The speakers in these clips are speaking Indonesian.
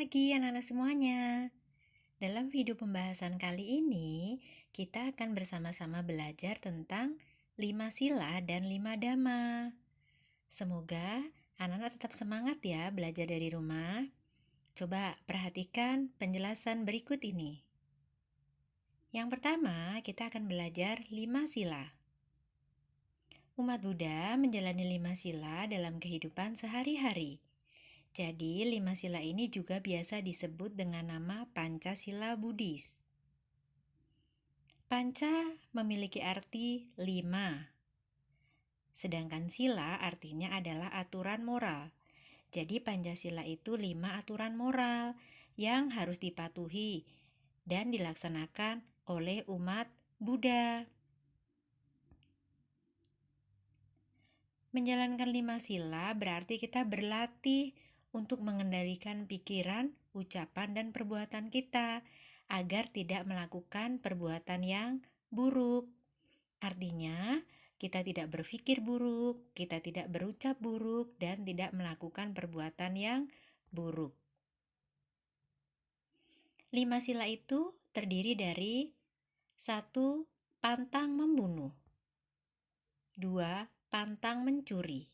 pagi anak-anak semuanya. Dalam video pembahasan kali ini, kita akan bersama-sama belajar tentang 5 sila dan 5 dhamma. Semoga anak-anak tetap semangat ya belajar dari rumah. Coba perhatikan penjelasan berikut ini. Yang pertama, kita akan belajar 5 sila. Umat Buddha menjalani 5 sila dalam kehidupan sehari-hari. Jadi, 5 sila ini juga biasa disebut dengan nama Pancasila Buddhis. Panca memiliki arti 5, sedangkan sila artinya adalah aturan moral. Jadi, Pancasila itu 5 aturan moral yang harus dipatuhi dan dilaksanakan oleh umat Buddha. Menjalankan 5 sila berarti kita berlatih untuk mengendalikan pikiran, ucapan, dan perbuatan kita agar tidak melakukan perbuatan yang buruk. Artinya, kita tidak berpikir buruk, kita tidak berucap buruk, dan tidak melakukan perbuatan yang buruk. 5 sila itu terdiri dari 1. Pantang membunuh, 2. Pantang mencuri,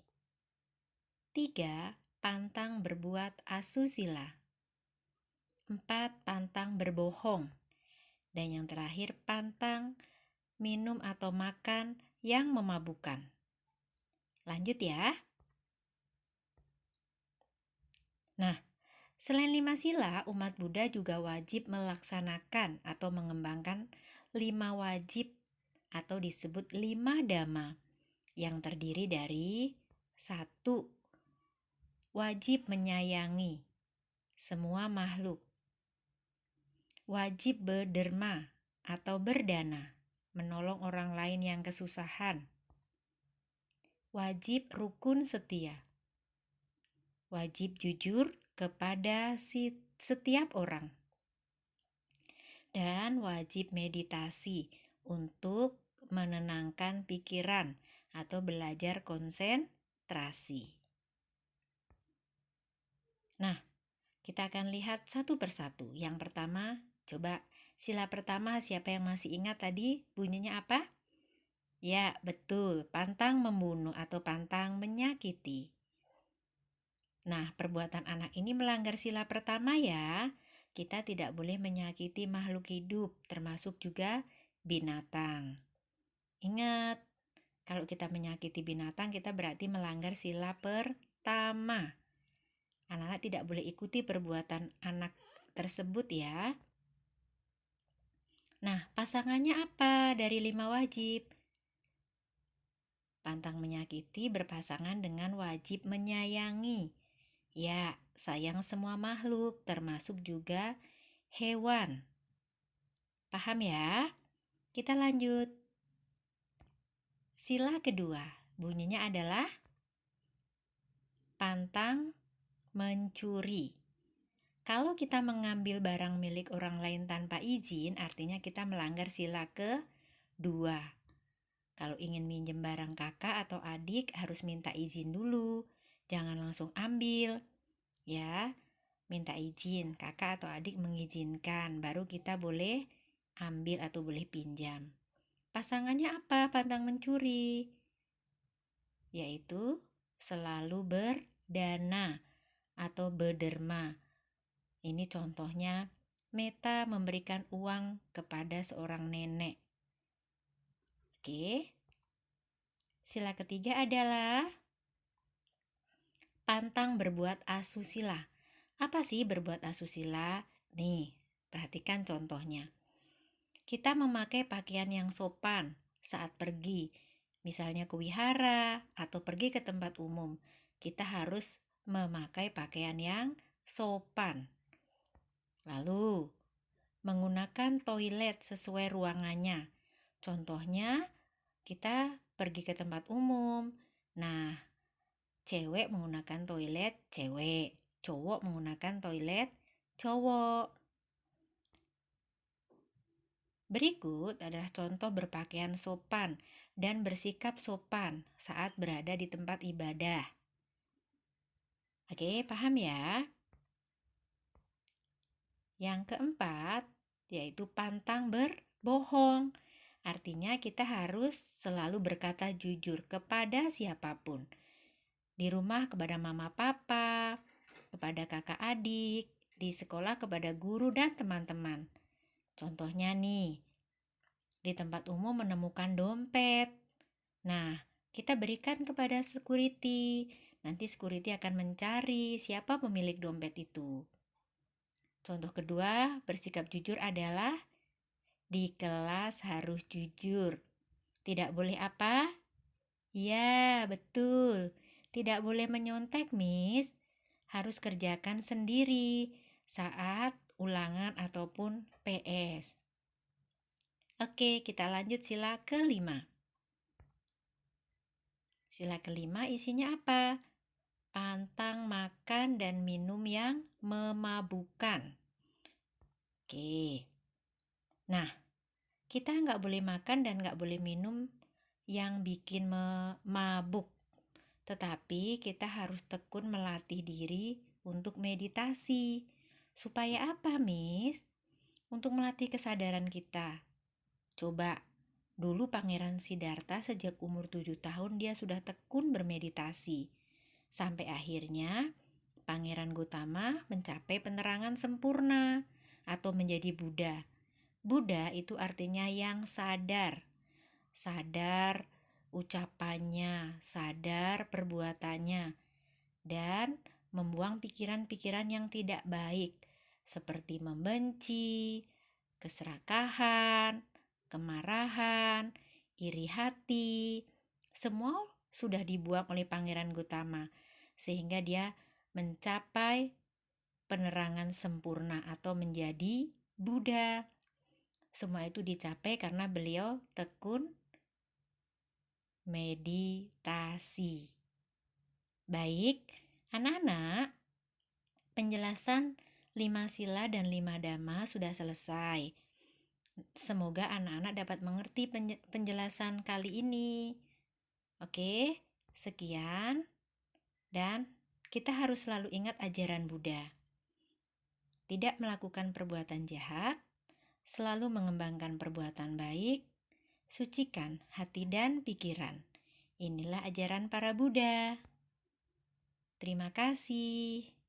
3. Pantang berbuat asusila, 4. Pantang berbohong, dan yang terakhir pantang minum atau makan yang memabukkan. Lanjut ya. Nah, selain 5 sila, umat Buddha juga wajib melaksanakan atau mengembangkan 5 wajib atau disebut 5 dhamma yang terdiri dari 1. Wajib menyayangi semua makhluk. Wajib berderma atau berdana, menolong orang lain yang kesusahan. Wajib rukun setia. Wajib jujur kepada setiap orang. Dan wajib meditasi untuk menenangkan pikiran atau belajar konsentrasi. Nah, kita akan lihat satu persatu. Yang pertama, coba sila pertama siapa yang masih ingat tadi bunyinya apa? Ya, betul, pantang membunuh atau pantang menyakiti. Nah, perbuatan anak ini melanggar sila pertama ya. Kita tidak boleh menyakiti makhluk hidup, termasuk juga binatang. Ingat, kalau kita menyakiti binatang, kita berarti melanggar sila pertama. Anak-anak tidak boleh ikuti perbuatan anak tersebut ya. Nah, pasangannya apa dari 5 wajib? Pantang menyakiti berpasangan dengan wajib menyayangi. Ya, sayang semua makhluk, termasuk juga hewan. Paham ya? Kita lanjut. Sila kedua, bunyinya adalah pantang mencuri. Kalau kita mengambil barang milik orang lain tanpa izin, artinya kita melanggar sila kedua. Kalau ingin minjem barang kakak atau adik, harus minta izin dulu. Jangan langsung ambil. Ya, minta izin, kakak atau adik mengizinkan, baru kita boleh ambil atau boleh pinjam. Pasangannya apa? Pantang mencuri. Yaitu selalu berdana atau berderma. Ini contohnya, Meta memberikan uang kepada seorang nenek. Oke. Sila ketiga adalah pantang berbuat asusila. Apa sih berbuat asusila? Nih, perhatikan contohnya. Kita memakai pakaian yang sopan saat pergi, misalnya ke wihara atau pergi ke tempat umum. Kita harus memakai pakaian yang sopan. Lalu, menggunakan toilet sesuai ruangannya. Contohnya, kita pergi ke tempat umum. Nah, cewek menggunakan toilet cewek, cowok menggunakan toilet cowok. Berikut adalah contoh berpakaian sopan dan bersikap sopan saat berada di tempat ibadah. Oke, paham ya? Yang keempat, yaitu pantang berbohong. Artinya kita harus selalu berkata jujur kepada siapapun. Di rumah kepada mama papa, kepada kakak adik, di sekolah kepada guru dan teman-teman. Contohnya nih, di tempat umum menemukan dompet. Nah, kita berikan kepada security. Nanti security akan mencari siapa pemilik dompet itu. Contoh kedua, bersikap jujur adalah di kelas harus jujur. Tidak boleh apa? Ya, betul. Tidak boleh menyontek, Miss. Harus kerjakan sendiri saat ulangan ataupun PS. Oke, kita lanjut sila kelima. Sila kelima isinya apa? Pantang makan dan minum yang memabukkan. Oke. Nah, kita nggak boleh makan dan nggak boleh minum yang bikin mabuk. Tetapi kita harus tekun melatih diri untuk meditasi. Supaya apa, Miss? Untuk melatih kesadaran kita. Coba, dulu Pangeran Siddhartha sejak umur 7 tahun dia sudah tekun bermeditasi. Sampai akhirnya Pangeran Gautama mencapai penerangan sempurna atau menjadi Buddha. Buddha itu artinya yang sadar. Sadar ucapannya, sadar perbuatannya, dan membuang pikiran-pikiran yang tidak baik seperti membenci, keserakahan, kemarahan, iri hati. Semua sudah dibuang oleh Pangeran Gautama sehingga dia mencapai penerangan sempurna atau menjadi Buddha. Semua itu dicapai karena beliau tekun meditasi. Baik, anak-anak, penjelasan 5 sila dan 5 dhamma sudah selesai. Semoga anak-anak dapat mengerti penjelasan kali ini. Oke, sekian. Dan kita harus selalu ingat ajaran Buddha. Tidak melakukan perbuatan jahat, selalu mengembangkan perbuatan baik, sucikan hati dan pikiran. Inilah ajaran para Buddha. Terima kasih.